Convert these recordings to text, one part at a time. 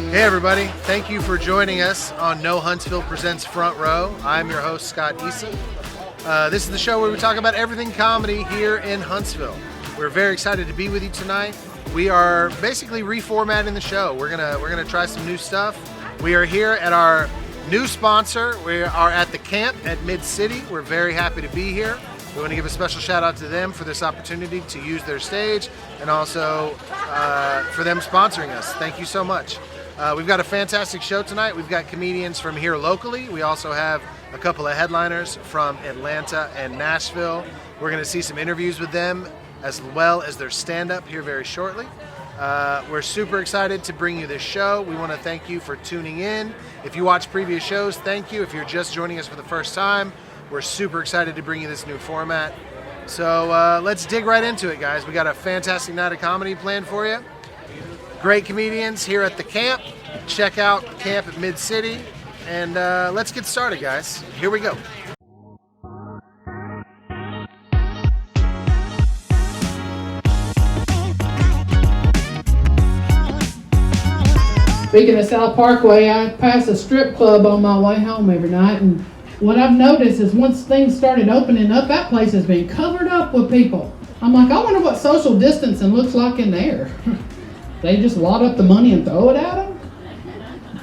Hey everybody, thank you for joining us on No Huntsville Presents Front Row. I'm your host, Scott Eason. This is the show where we talk about everything comedy here in Huntsville. We're very excited to be with you tonight. We are basically reformatting the show. We're gonna try some new stuff. We are here at our new sponsor. We are at the camp at Mid-City. We're very happy to be here. We want to give a special shout out to them for this opportunity to use their stage and also for them sponsoring us. Thank you so much. We've got a fantastic show tonight. We've got comedians from here locally. We also have a couple of headliners from Atlanta and Nashville. We're going to see some interviews with them as well as their stand-up here very shortly. We're super excited to bring you this show. We want to thank you for tuning in. If you watched previous shows, thank you. If you're just joining us for the first time, we're super excited to bring you this new format. So let's dig right into it, guys. We got a fantastic night of comedy planned for you. Great comedians here at the camp. Check out Camp at Mid-City. And let's get started, guys. Here we go. Speaking of South Parkway, I pass a strip club on my way home every night, and what I've noticed is once things started opening up, that place has been covered up with people. I'm like, I wonder what social distancing looks like in there. They just wad up the money and throw it at them?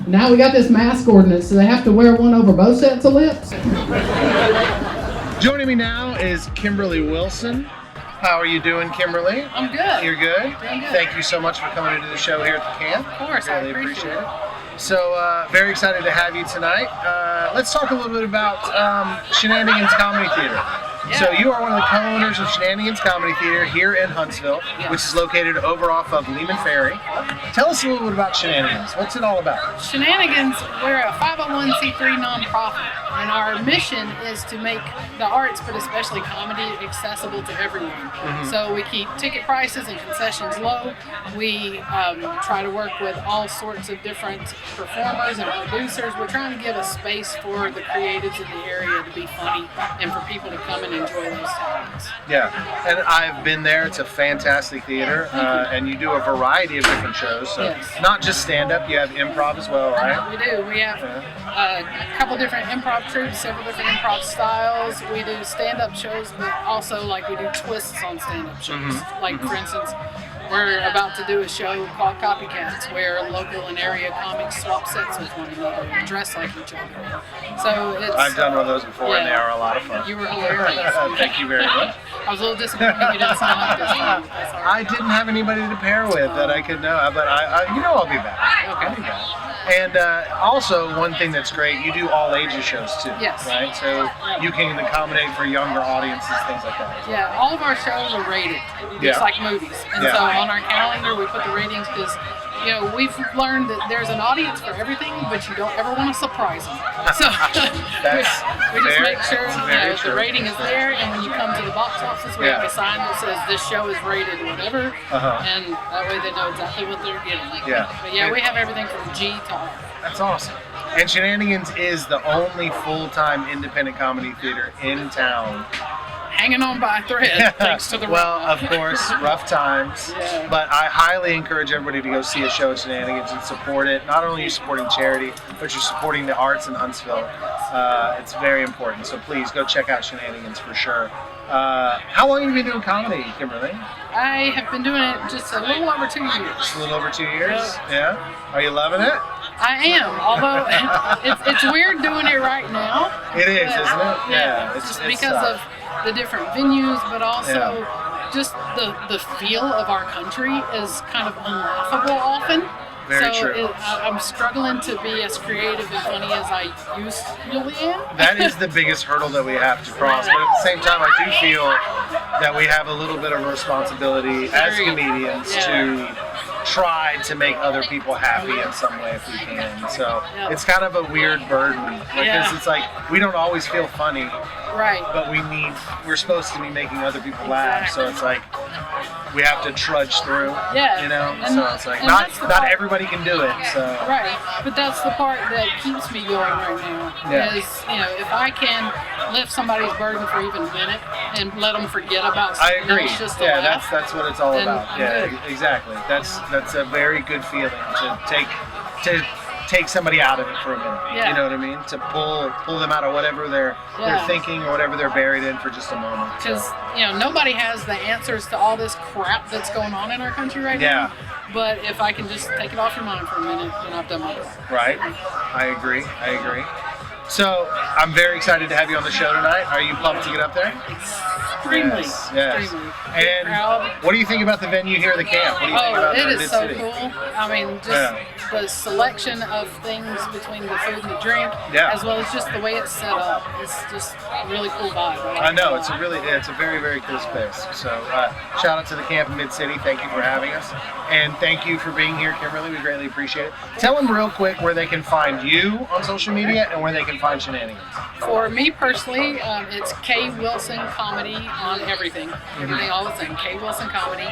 Now we got this mask ordinance, so they have to wear one over both sets of lips. Joining me now is Kimberly Wilson. How are you doing, Kimberly? I'm good. You're good? Doing good. Thank you so much for coming into the show here at the camp. Of course, really I appreciate it. So, very excited to have you tonight. Let's talk a little bit about Shenanigans Comedy Theater. Yeah. So you are one of the co-owners of Shenanigans Comedy Theater here in Huntsville, Yes. which is located over off of Lehman Ferry. Tell us a little bit about Shenanigans. What's it all about? Shenanigans, we're a 501c3 nonprofit, and our mission is to make the arts, but especially comedy, accessible to everyone. Mm-hmm. So we keep ticket prices and concessions low. We try to work with all sorts of different performers and producers. We're trying to give a space for the creatives in the area to be funny and for people to come and enjoy those talents. Yeah, and I've been there. It's a fantastic theater, and you do a variety of different shows. So Yes. not just stand-up, you have improv as well, right? We do. We have a couple different improv troupes, several different improv styles. We do stand-up shows, but also like we do twists on stand-up shows. Like for instance, we're about to do a show called Copycats, where local and area comics swap sets with one another and dress like each other. So it's. I've done one of those before, and they Yeah. are a lot of fun. You were hilarious. Thank you very much. I was a little disappointed you didn't sign up this time. That's all right. I didn't have anybody to pair with that I could know, but I I'll be back. Okay. I'll be back. And also, one thing that's great, you do all ages shows too. Yes. Right? So you can accommodate for younger audiences, things like that. Yeah, all of our shows are rated, just Yeah. like movies. And Yeah. so on our calendar, we put the ratings because, we've learned that there's an audience for everything, but you don't ever want to surprise them. So we just make sure the rating is there, and when you come to the box office, we have a sign that says this show is rated whatever, and that way they know exactly what they're getting. Yeah. But yeah, we have everything from G to R. That's awesome. And Shenanigans is the only full-time independent comedy theater in town. Hanging on by a thread, thanks to the Well, rough. of course, rough times. Yeah. But I highly encourage everybody to go see a show at Shenanigans and support it. Not only are you supporting charity, but you're supporting the arts in Huntsville. It's very important. So please go check out Shenanigans for sure. How long have you been doing comedy, Kimberly? I have been doing it just a little over 2 years. Just a little over 2 years? Yeah. Are you loving it? I am, although it's weird doing it right now. It is, isn't it? Yeah, It's just it's because tough. of the different venues, but also just the feel of our country is kind of unlaughable often. Very so true. I'm struggling to be as creative and funny as I usually am. That is the biggest hurdle that we have to cross. But at the same time, I do feel that we have a little bit of responsibility as comedians to try to make other people happy in some way if we can. So it's kind of a weird burden because it's like we don't always feel funny, right? But we're supposed to be making other people laugh. So it's like we have to trudge through. Yeah, you know. and, so it's like and not everybody can do it. So right, but that's the part that keeps me going right now. Yeah. Is if I can lift somebody's burden for even a minute and let them forget about I something agree. else just to Yeah, laugh, that's what it's all then about. I'm Yeah, good. exactly. That's a very good feeling to to take somebody out of it for a minute. Yeah. You know what I mean? To pull them out of whatever they're thinking or whatever they're buried in for just a moment. Because nobody has the answers to all this crap that's going on in our country right now. But if I can just take it off your mind for a minute, then I've done my part. Right. I agree. So I'm very excited to have you on the show tonight. Are you pumped to get up there? Extremely. Yes. And what do you think about the venue here at the camp? What do you think about it the is so Mid-City? cool. I mean, just the selection of things between the food and the drink, as well as just the way it's set up. It's just a really cool vibe. I know, it's a very, very cool space. So shout out to the camp in Mid-City. Thank you for having us. And thank you for being here, Kimberly. We greatly appreciate it. Tell them real quick where they can find you on social media and where they can find Shenanigans. For me personally, it's K Wilson Comedy on everything. Everything all the same, K Wilson Comedy.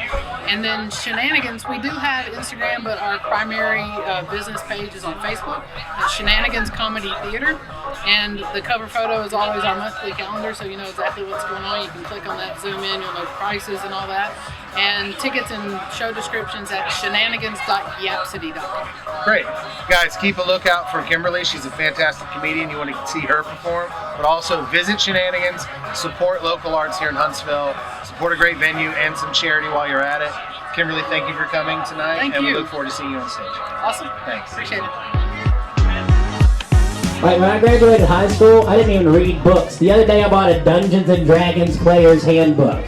And then Shenanigans, we do have Instagram, but our primary business page is on Facebook. It's Shenanigans Comedy Theater. And the cover photo is always our monthly calendar, so you know exactly what's going on. You can click on that, zoom in, you'll know prices and all that. And tickets and show descriptions at shenanigans.yapcity.com. Great. Guys, keep a lookout for Kimberly. She's a fantastic comedian. You want to see her perform. But also visit Shenanigans, support local arts here in Huntsville, support a great venue and some charity while you're at it. Kimberly, thank you for coming tonight. Thank and you. we look forward to seeing you on stage. Awesome. Thanks. Appreciate it. Like when I graduated high school, I didn't even read books. The other day I bought a Dungeons and Dragons player's handbook.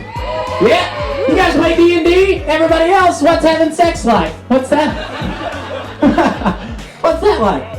Yeah, you guys play D&D? Everybody else, what's having sex like? What's that? What's that like?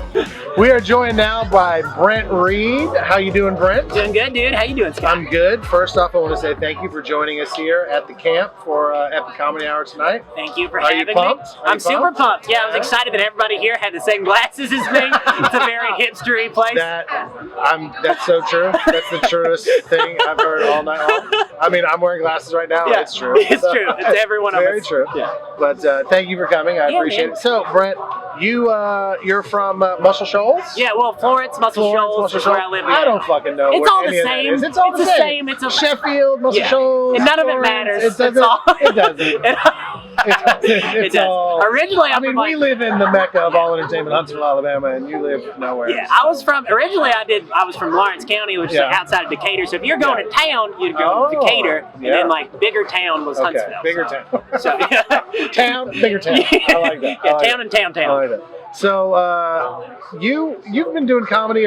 We are joined now by Brent Reed. How you doing, Brent? Doing good, dude. How you doing, Scott? I'm good. First off, I want to say thank you for joining us here at the camp for Epic Comedy Hour tonight. Thank you for Are having you pumped? me. Are I'm you super pumped. Yeah, I was excited that everybody here had the same glasses as me. It's a very hipstery place. That's so true. That's the truest thing I've heard all night long. I mean, I'm wearing glasses right now. Yeah, It's true. It's true. It's every one of very us. true. Yeah. But thank you for coming. I appreciate it. So, Brent, you're from Muscle Shoals? Yeah, well, Florence, Muscle Shoals is where I live. I don't fucking know. It's where all the any of that same. is. It's all the same. It's a Sheffield, Muscle Shoals. And none of it Florence. matters. It doesn't. It's all. It doesn't. It does. all. Originally, I mean, we live in the mecca of all entertainment, Huntsville, Alabama, and you live nowhere. Yeah, I was from Lawrence County, which is like outside of Decatur. So if you're going to town, you'd go to Decatur, and then like bigger town was Huntsville. Bigger town. town. So Town, bigger town. I like that. Yeah, town and town. I like that. So you've been doing comedy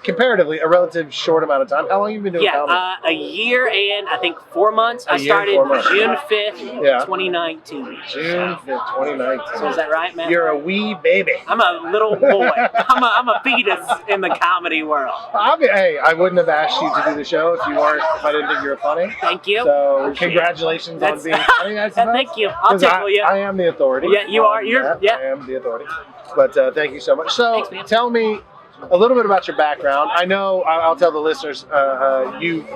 comparatively a relative short amount of time. How long have you been doing comedy? A year and I think 4 months. I started June 5th, 2019. June 5th, 2019. So is that right, man? You're a wee baby. I'm a little boy. I'm a fetus in the comedy world. Hey, I wouldn't have asked you to do the show if I didn't think you were funny. Thank you. So congratulations on being funny. Thank you. I'll tickle you. I am the authority. Yeah, you are. I am the authority. But thank you so much. So Thanks, tell me a little bit about your background. I know I'll tell the listeners you've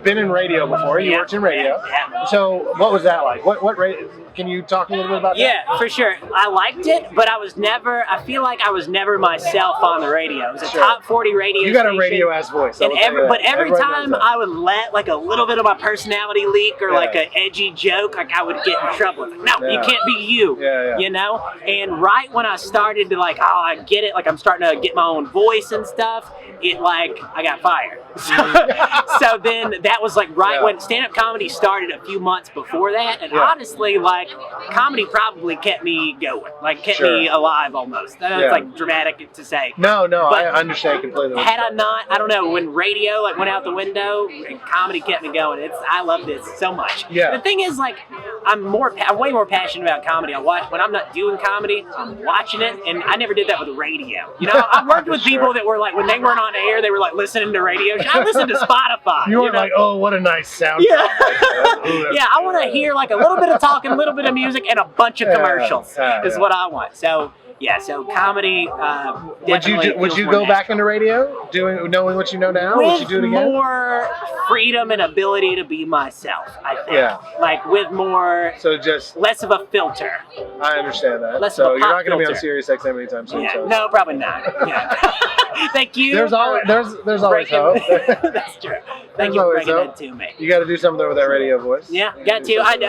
been in radio before. You worked in radio. Yeah. So what was that like? What radio? Can you talk a little bit about that? Yeah, for sure. I liked it, but I feel like I was never myself on the radio. It was a top 40 radio You got station. a radio-ass voice. And every time I would let like a little bit of my personality leak or like an edgy joke, like I would get in trouble. Like, no, you can't be you. You know? And right when I started to I get it, like I'm starting to get my own voice and stuff, I got fired. So then that was like when stand-up comedy started a few months before that, and honestly, comedy probably kept me going, kept me alive almost. It's like dramatic to say. No, I understand completely. Had I not, I don't know, when radio went out the window, comedy kept me going. I love this so much. Yeah. The thing is, I'm way more passionate about comedy. When I'm not doing comedy, I'm watching it, and I never did that with radio. You know, I worked with people that were when they weren't on air, they were listening to radio. I listened to Spotify. You weren't oh, what a nice sound. Yeah. Yeah, I want to hear a little bit of talking, a little bit of music, and a bunch of commercials is what I want. So comedy. Would you go back into radio, knowing what you know now? Would you do it again? More freedom and ability to be myself, I think. Yeah. With more. So just less of a filter. I understand that. Less so of a you're not going to be on filter. Sirius XM anytime soon. Yeah. So. No, probably not. Yeah. Thank you. There's always hope. That's true. Thank you for bringing that to me. You got to do something with that radio voice. Yeah, got to. I do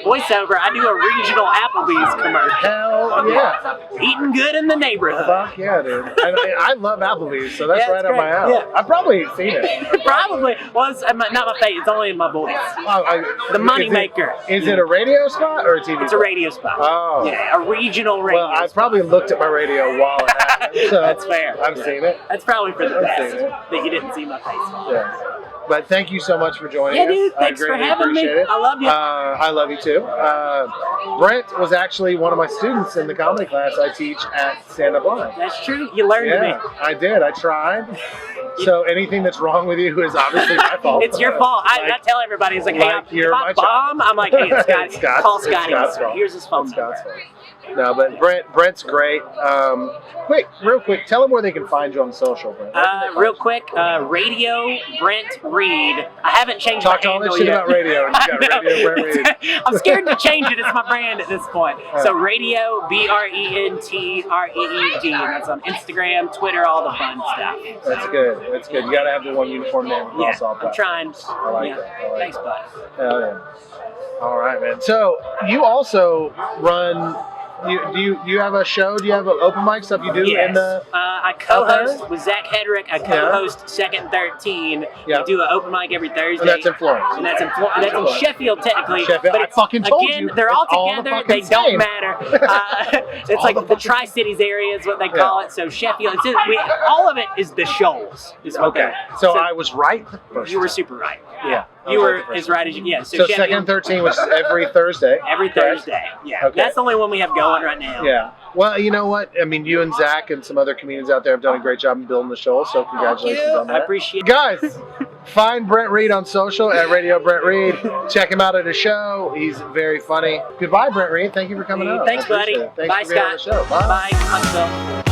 voiceover. I do a regional Applebee's commercial. Hell yeah. eating good in the neighborhood. Fuck yeah, dude. And I love Applebee's, so that's Yeah, right it's up my great. alley. Yeah. I've probably seen it. Probably. Well, it's not my favorite. It's only in my boys. The money maker. Is it a radio spot or a TV? It's a radio spot. Oh. Yeah, a regional radio. Well, I spot. probably looked at my radio while it happened, so That's fair. I've seen it. That's probably for the I've best seen it. that you didn't see my face. Yeah. But thank you so much for joining Yeah, us. dude. Thanks I for greatly having me. appreciate it. I love you. I love you too. Brent was actually one of my students in the comedy class I teach at Stand Up Live. That's true. You learned me. Yeah, I did. I tried. So anything that's wrong with you is obviously my fault. It's your fault. I tell everybody, it's like, hey, you're if my I bomb, I'm like, hey, it's Scott. It's Scott's- Call it's Scott Scott's Eason. fault. Here's his phone It's number. Scott's fault. No, but Brent's great. Real quick, tell them where they can find you on social, Brent. Real quick, radio Brent Reed. I haven't changed Talk my all this handle shit yet. about radio, and you got I know. Radio Brent Reed. I'm scared to change it. It's my brand at this point. So radio BRENTREED, and that's on Instagram, Twitter, all the fun stuff. That's good. That's good. You got to have the one uniform name across all I'm platforms. trying. I like Yeah. that. I like Thanks, that. bud. Hell yeah. All right, man. So you also run. You have a show? Do you have an open mic stuff you do Yes. in the? I co-host with Zach Hedrick. I co-host Second 13. Yeah. We do an open mic every Thursday. And that's in Florence. And that's in Sheffield, technically. Sheffield. But I it's, fucking told again, you. they're It's all all the together. fucking They don't same. matter. It's all like the the fucking Tri-Cities area is what they call it. So Sheffield. All of it is the Shoals. Is what Okay. they- So I was right the first You were time. super right. Yeah. You were as right as you. Yeah. So Sheffield, Second 13 was every Thursday. every correct? Thursday. Yeah. Okay. That's the only one we have going right now. Yeah. Well, you know what? I mean, you and Zach and some other comedians out there have done a great job in building the show, so congratulations on that. I appreciate it. Guys, find Brent Reed on social at Radio Brent Reed. Check him out at a show. He's very funny. Goodbye, Brent Reed. Thank you for coming out. Thanks, I appreciate buddy. it. Thanks Bye, for being on the Scott. show. Bye. Bye, Huntsville.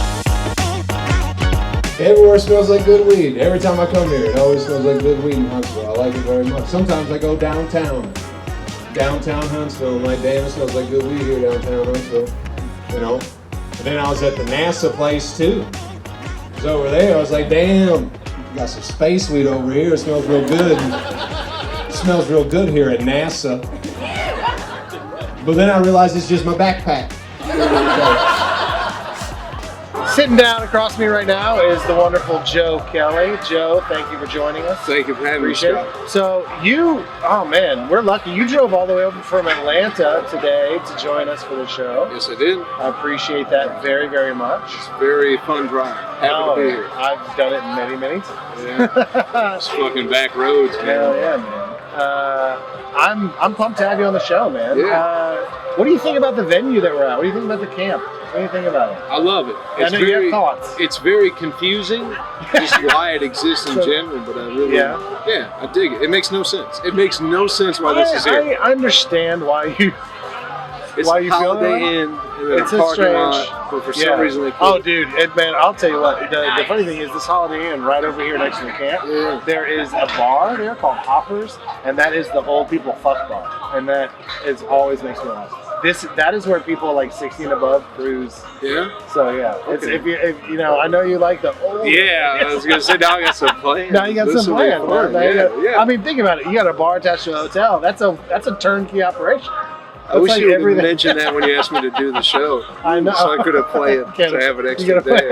Everywhere smells like good weed. Every time I come here, it always smells like good weed in Huntsville. I like it very much. Sometimes I go downtown Huntsville, and like, damn, it smells like good weed here downtown Huntsville. You know? And then I was at the NASA place too. I was over there, I was like, damn, you got some space weed over here. It smells real good. It smells real good here at NASA. But then I realized it's just my backpack. Sitting down across me right now is the wonderful Joe Kelly. Joe, thank you for joining us. Thank you for having me, Appreciate Scott. it. So oh man, we're lucky. You drove all the way over from Atlanta today to join us for the show. Yes, I did. I appreciate that very, very much. Very fun drive. Happy to be here. I've done it many, many times. Yeah. It's fucking back roads, Hell man. yeah, man. I'm pumped to have you on the show, man. Yeah. What do you think about the venue that we're at? What do you think about the camp? What do you think about it? I love it. I know you have thoughts. It's very confusing, just why it exists in general, but I really, yeah, I dig it. It makes no sense. It makes no sense why this is here. I understand why you. It's why a you feel that Holiday way? Inn in It's a a parking strange. lot, but for some reason they Oh, put dude, man, I'll tell you what. The funny thing is, this Holiday Inn right over here next to the camp, there is a bar there called Hoppers, and that is the old people fuck bar, and that is always makes me laugh. That is where people like 60 and above cruise. Yeah. So yeah, it's, if you know, I know you like the old. Yeah, I was gonna say now I got some plans. Now you got This some will be plans. fun. Man. Yeah. I mean, think about it. You got a bar attached to a hotel. That's a turnkey operation. I wish like you would have everything. mentioned that when you asked me to do the show. I know. So I could have played to have an extra day.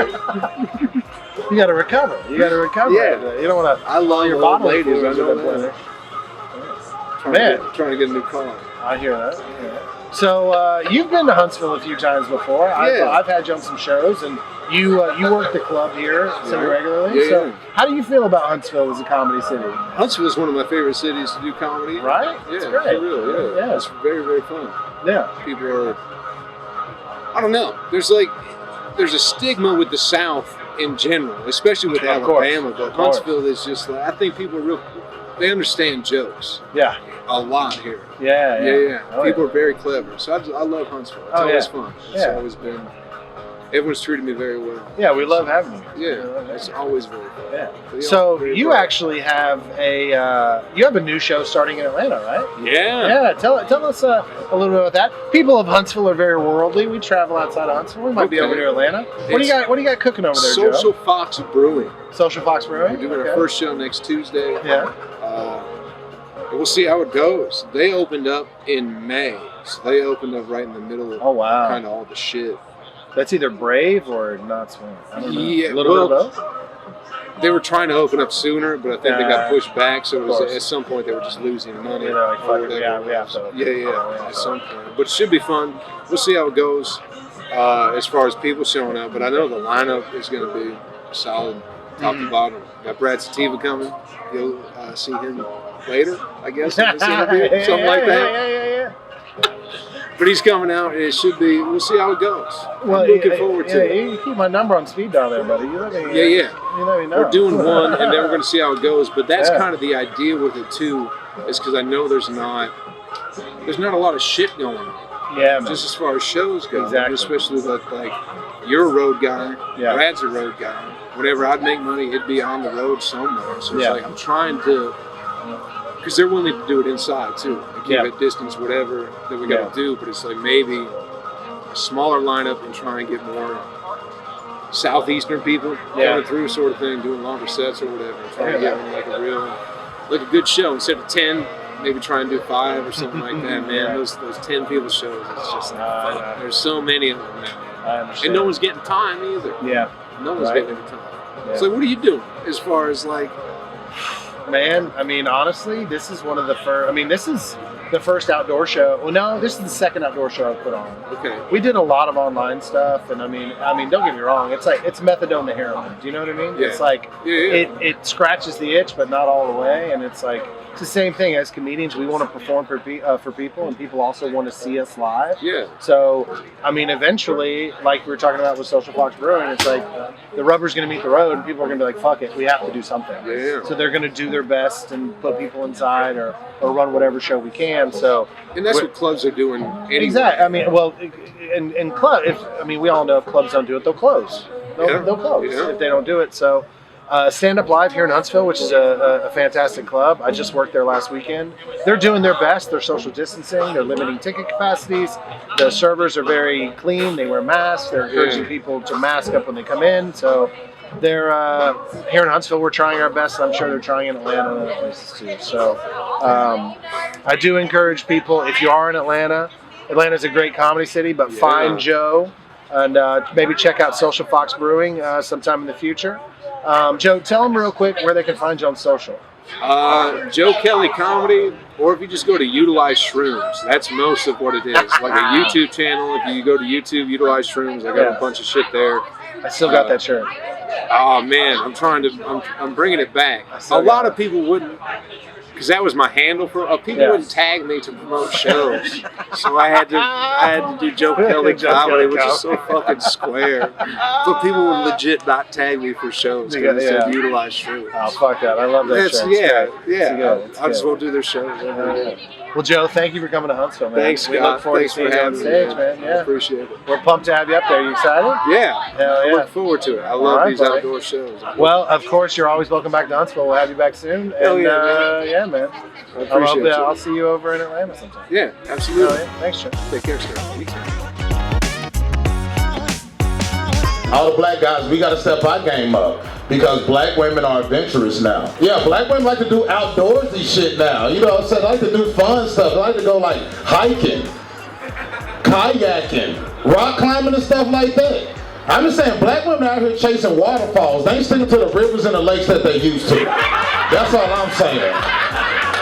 You got to recover. You got to recover. Yeah. You don't want to. I love your old bottle ladies. I fluids know with that. Man. Trying to get a new car. I hear that. So you've been to Huntsville a few times before. Yeah. I've had you on some shows, and you work the club here semi-regularly. Yeah, So yeah. how do you feel about Huntsville as a comedy city? Huntsville is one of my favorite cities to do comedy. Right? Yeah, It's great. for real, yeah. Yeah. It's very, very fun. Yeah. People are, I don't know, there's a stigma with the South in general, especially with Of course. Alabama, but Of course. Huntsville is just like, I think people are they understand jokes Yeah. a lot here. Yeah. Yeah. Oh, People are very clever. So I love Huntsville. It's Oh, always yeah. fun. It's Yeah. always been, everyone's treated me very well. Yeah, we love having you. Yeah, We love having it's you. always very fun. Yeah. But So very you bright. actually have a new show starting in Atlanta, right? Yeah. Yeah. Tell us a little bit about that. People of Huntsville are very worldly. We travel outside of Huntsville. We might be Okay. over to Atlanta. What do you got cooking over there, Social Joe? Fox Brewing. Social Fox Brewing. We're doing Okay. our first show next Tuesday. Yeah. We'll see how it goes. They opened up in May, so they opened up right in the middle of Oh wow. kind of all the shit. That's either brave or not smart. I don't know. Yeah, a little bit of both. They were trying to open up sooner, but I think they got pushed back. So it was, at some point they were just losing money. You know, like, fuck it, we have to. Yeah, at some point. But it should be fun. We'll see how it goes as far as people showing up. But I know the lineup is going to be solid, top to bottom. Got Brad Sativa coming. You'll see him later, I guess, in this interview, something like that. Yeah. But he's coming out, and it should be. We'll see how it goes. Well, I'm looking forward to it. You keep my number on speed dial there, buddy. You let me. Yeah. You let me know. We're doing one, and then we're going to see how it goes. But that's kind of the idea with it too, is because I know there's not a lot of shit going on. Yeah, man. Just as far as shows go, Exactly. especially like you're a road guy, Yeah. Brad's a road guy. Whenever I'd make money, it'd be on the road somewhere. So it's like I'm trying to, because they're willing to do it inside too, and keep it distance, whatever that we got to do. But it's like maybe a smaller lineup and try and get more southeastern people coming through, sort of thing, doing longer sets or whatever. Try and get them like a good show instead of 10. Maybe try and do 5 or something like that, man. Those 10 people shows, it's just like, there's so many of them now. I understand. And no one's getting time either. Yeah. No one's getting any time. Yeah. So what are you doing as far as like? Man, I mean, honestly, this is one of the first. I mean, this is the first outdoor show. Well, no, this is the second outdoor show I've put on. Okay. We did a lot of online stuff, and I mean, don't get me wrong. It's like it's methadone to heroin. Do you know what I mean? Yeah. It's like it scratches the itch, but not all the way. And it's like it's the same thing as comedians. We want to perform for people, and people also want to see us live. Yeah. So, I mean, eventually, like we were talking about with Social Fox Brewing, it's like the rubber's going to meet the road, and people are going to be like, "Fuck it, we have to do something." Yeah. So they're going to do their best and put people inside or run whatever show we can. So. And that's what clubs are doing anyway. Exactly. I mean, well, in club, we all know if clubs don't do it, they'll close. They'll close if they don't do it. So, Stand Up Live here in Huntsville, which is a fantastic club. I just worked there last weekend. They're doing their best. They're social distancing. They're limiting ticket capacities. The servers are very clean. They wear masks. They're encouraging people to mask up when they come in. So. They're here in Huntsville. We're trying our best, and I'm sure they're trying in Atlanta and other places too. So I do encourage people, if you are in Atlanta, Atlanta's a great comedy city, but find Joe and maybe check out Social Fox Brewing sometime in the future. Joe, tell them real quick where they can find you on social. Joe Kelly Comedy, or if you just go to Utilize Shrooms, that's most of what it is. Like a YouTube channel, if you go to YouTube, Utilize Shrooms, I got a bunch of shit there. I still got that shirt. Oh man, I'm bringing it back. A lot of people wouldn't, because that was my handle for. People wouldn't tag me to promote shows, so I had to do Joe Kelly Comedy, which is so fucking square. But people would legit not tag me for shows because they said Utilize Shrooms. Oh fuck that! I love that shirt. I just won't do their shows every day. Well, Joe, thank you for coming to Huntsville, man. Thanks, Scott. We look forward to seeing you on stage, man. Yeah. I appreciate it. We're pumped to have you up there. You excited? Yeah. Hell yeah. I look forward to it. I love these outdoor shows. Well, of course, you're always welcome back to Huntsville. We'll have you back soon. Hell man. Yeah, man. I appreciate it. I'll see you over in Atlanta sometime. Yeah, absolutely. Thanks, Joe. Take care, sir. All the black guys, we got to step our game up because black women are adventurous now. Yeah, black women like to do outdoorsy shit now. You know what I'm saying? They like to do fun stuff. They like to go like hiking, kayaking, rock climbing and stuff like that. I'm just saying, black women out here chasing waterfalls. They ain't sticking to the rivers and the lakes that they used to. That's all I'm saying.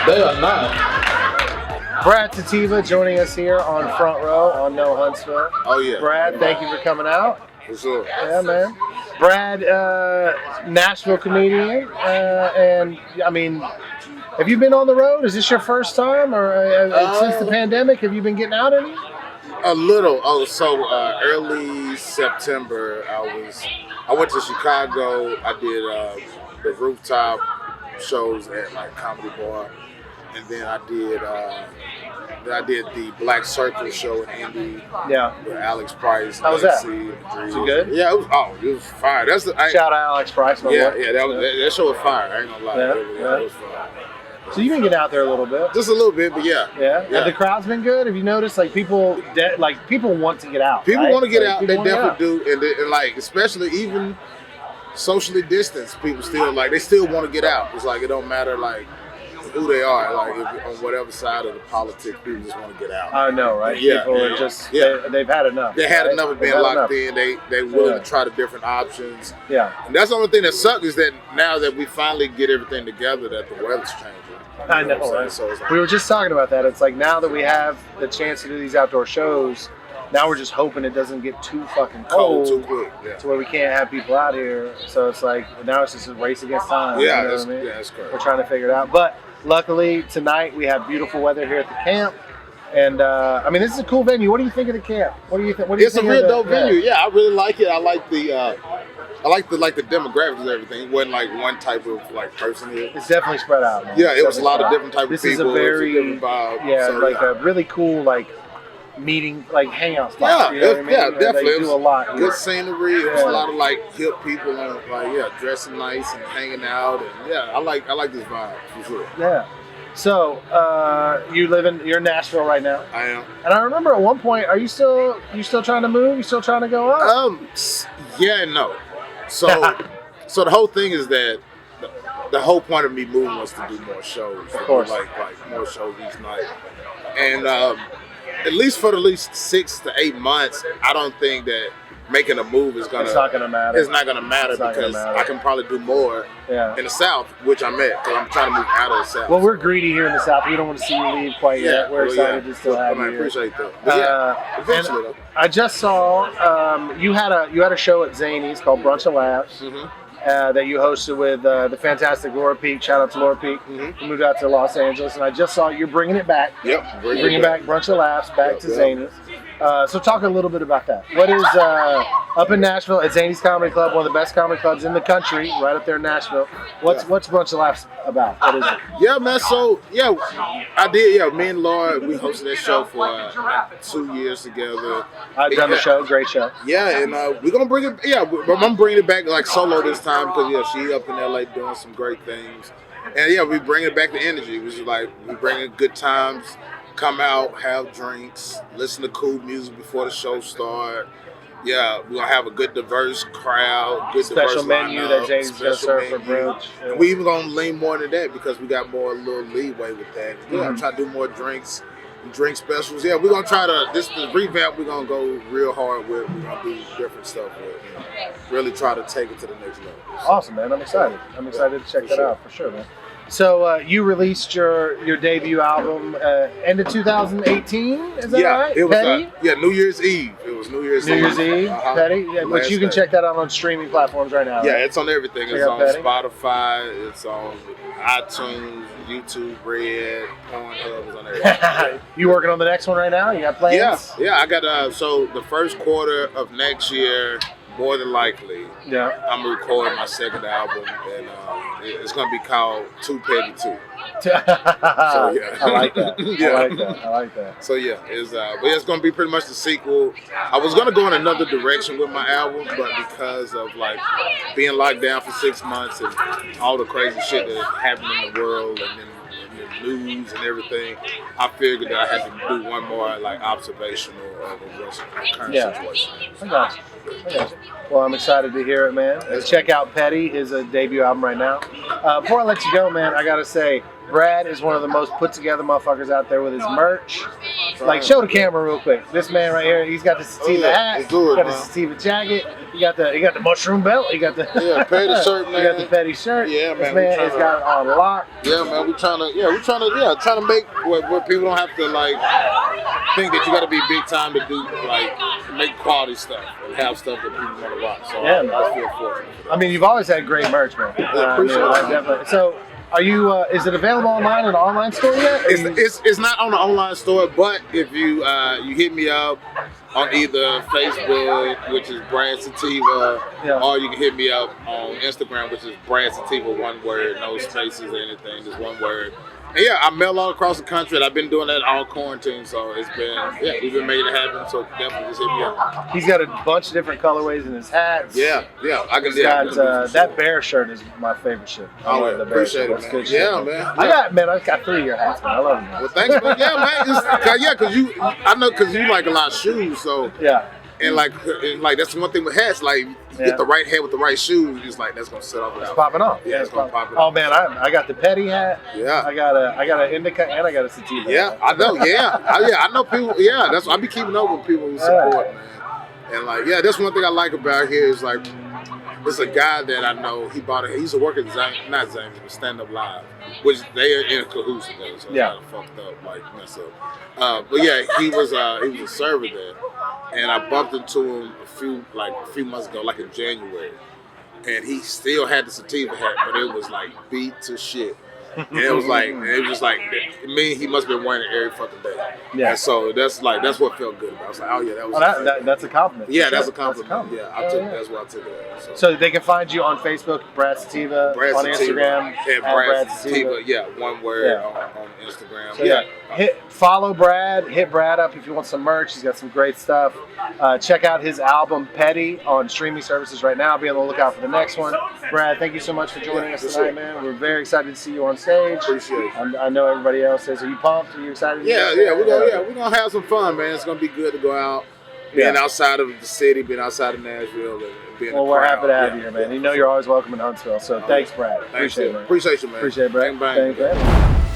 They are not. Brad Sativa joining us here on Front Row on No Huntsville. Oh yeah. Brad, thank you for coming out. For sure. Yeah, man. Brad, Nashville comedian, and I mean, have you been on the road? Is this your first time, or since the pandemic, have you been getting out any? A little. Early September, I went to Chicago. I did the rooftop shows at like Comedy Bar, and then I did the Black Circle show in Indy. Yeah. With Alex Price. How was that? Was it good? Yeah, it was fire. Shout out Alex Price. That show was fire. I ain't gonna lie. Yeah. It was fire. So you've been getting out there a little bit. Just a little bit, but yeah. Have the crowd's been good? Have you noticed like people want to get out? People want to get out. They definitely do, and like especially even socially distanced people still want to get out. It's like it don't matter like who they are. Like if, on whatever side of the politics, people just want to get out. I know, right? Yeah, People are just they've had enough. They had enough of being locked in. They willing Yeah. to try the different options. Yeah. And that's the only thing that sucks is that now that we finally get everything together, that the weather's changing. I You know, what I'm saying? right? So it's like, We were just talking about that. It's like now that we have the chance to do these outdoor shows, now we're just hoping it doesn't get too fucking cold cold too quick. Yeah. to where we can't have people out here. So it's like now it's just a race against time. Yeah, you know that's, what I mean? yeah, that's correct. We're trying to figure it out. But luckily tonight we have beautiful weather here at the camp. And I mean, this is a cool venue. What do you think of the camp? What do you think? What do you It's a think real of the, dope venue. Yeah, I really like it. I like the demographics and everything. It wasn't like one type of like person here. It's definitely spread out, man. Yeah, it was It's a lot of definitely different type of This people. is a very It was a different vibe. yeah, So, like a really cool like meeting, like hangout spot. Yeah, you know what I mean? yeah, And definitely. They It do was a lot. Good scenery. It was Yeah. a lot of like hip people and like dressing nice and hanging out. And yeah, I like this vibe for sure. Yeah. So you're in Nashville right now. I am. And I remember at one point, are you still trying to move? You still trying to go up? Yeah and no. So so the whole thing is that the whole point of me moving was to do more shows. Of course. Like more shows each night. And at least for the least 6 to 8 months, I don't think that making a move is gonna. It's not gonna matter. It's not gonna matter It's not gonna because matter. I can probably do more Yeah. in the South, which I'm at, because I'm trying to move out of the South. Well, we're greedy here in the South. We don't want to see you leave quite yet. We're well, excited to still have I you here. appreciate that. But yeah, eventually and I just saw you had a show at Zany's called Brunch of Laughs. though. That you hosted with the fantastic Laura Peak. Shout out to Laura Peak. You moved out to Los Angeles, and I just saw you're bringing it back. Yep. Bringing back Brunch of Laughs back to Yep. Zany's. So talk a little bit about that. What is up in Nashville at Zany's Comedy Club, one of the best comedy clubs in the country, right up there in Nashville. What's Brunch of Laughs about? What is it? Yeah, man. So yeah, I did. Yeah, me and Laura, we hosted that show for 2 years together. I've done the show. Great show. Yeah, and we're gonna bring it. Yeah, but I'm bringing it back like solo this time because she up in LA doing some great things, and yeah, we bringing back the energy. Which is like we bringing good times. Come out, have drinks, listen to cool music before the show start. Yeah, we're gonna have a good diverse crowd, good Special diverse menu lineup, that James gonna special serve for menu. brunch. And we even gonna lean more into that because we got more little leeway with that. Yeah, I'm trying to do more drinks, drink specials. Yeah, we're gonna try to this revamp. We're gonna go real hard with. We're gonna do different stuff with. Really try to take it to the next level. Awesome, man. I'm excited. I'm excited to check that out for sure, man. So you released your debut album end of 2018. Is that right? It was Petty? New Year's Eve. It was New Year's Eve. New Year's Eve. Uh-huh. Petty. Yeah, but Last you can day. check that out on streaming platforms right now. Yeah, right? it's on everything. Check It's out on Petty. Spotify. It's on iTunes, YouTube, Red, Pornhub. It's on everything. You working on the next one right now? You got plans? Yeah. I got so the first quarter of next year, more than likely, Yeah. I'm gonna record my second album, and it's gonna be called Too Petty 2. I like that. Yeah. I like that. So yeah, but it's gonna be pretty much the sequel. I was gonna go in another direction with my album, but because of like being locked down for 6 months and all the crazy shit that happened in the world and in the news and everything, I figured that I had to do one more like observational of what's the current situation. I got you. Well, I'm excited to hear it, man. Check out Petty, his debut album right now. Before I let you go, man, I gotta say, Brad is one of the most put together motherfuckers out there with his merch. Like, show the camera real quick. This man right here, he's got the sativa hat, let's do it, got the man. sativa jacket, he got the mushroom belt, he got the Petty shirt, man. He got the Petty shirt. Yeah, This man, we man has tryna- got it on lock. Yeah, man, we're trying to make where people don't have to like think that you got to be big time to do like make quality stuff and have stuff that people want to watch. So Yeah, I man. feel fortunate. I mean, you've always had great merch, man. appreciate it. Definitely. So, are you? Is it available online in an online store yet? Or It's not on the online store, but if you you hit me up on either Facebook, which is Brad Sativa, Yeah. or you can hit me up on Instagram, which is Brad Sativa, one word, no spaces or anything, just one word. And yeah, I mail all across the country, and I've been doing that all quarantine, so it's been, we've been making it happen, so definitely just hit me up. He's got a bunch of different colorways in his hats. Yeah, I can He's got that bear shirt is my favorite shirt. I love the bear appreciate shirt. it, That's man. good shit. Yeah, man. I've got 3 of your hats, man. I love them. Well, thanks, man. Yeah, man. Because you like a lot of shoes, so Yeah. And like that's the one thing with hats. Like you get the right hat with the right shoes, it's like that's gonna set off. It's popping off. Yeah, it's gonna pop it Oh off. man, I got the petty hat. Yeah. I got an indica and I got a sativa. Yeah, hat. I know. Yeah, I know people. Yeah, that's I be keeping up with people who support, man. And like, yeah, that's one thing I like about here is like, it's a guy that I know. He used to work at not Zane's, but Stand Up Live, which they are in cahoots together. So it's kind of fucked up, like mess up. But yeah, he was a server there, and I bumped into him a few months ago, like in January, and he still had the sativa hat, but it was like beat to shit. And it was just like, he must have been wearing it every fucking day. Yeah. And so that's what felt good about it. I was like, oh yeah, that was. That's a compliment. Yeah, Sure. that's a compliment. Yeah, that's what I took it as. So they can find you on Facebook, Brad Sativa, on Instagram, and Brad Sativa. Yeah, one word on Instagram. So follow Brad, hit Brad up if you want some merch. He's got some great stuff. Check out his album Petty on streaming services right now. Be on the lookout for the next one. Brad, thank you so much for joining us tonight, man. We're very excited to see you on stage. Appreciate it. I know everybody else is. Are you pumped? Are you excited? We're gonna have some fun, man. It's gonna be good to go out, being outside of the city, being outside of Nashville, and being. Well, we're happy to have you here, man. You know you're always welcome in Huntsville. So thanks, Brad. Thanks, Appreciate it, man. Appreciate you, man. Appreciate it, Brad. Bang, bang. Thanks, man.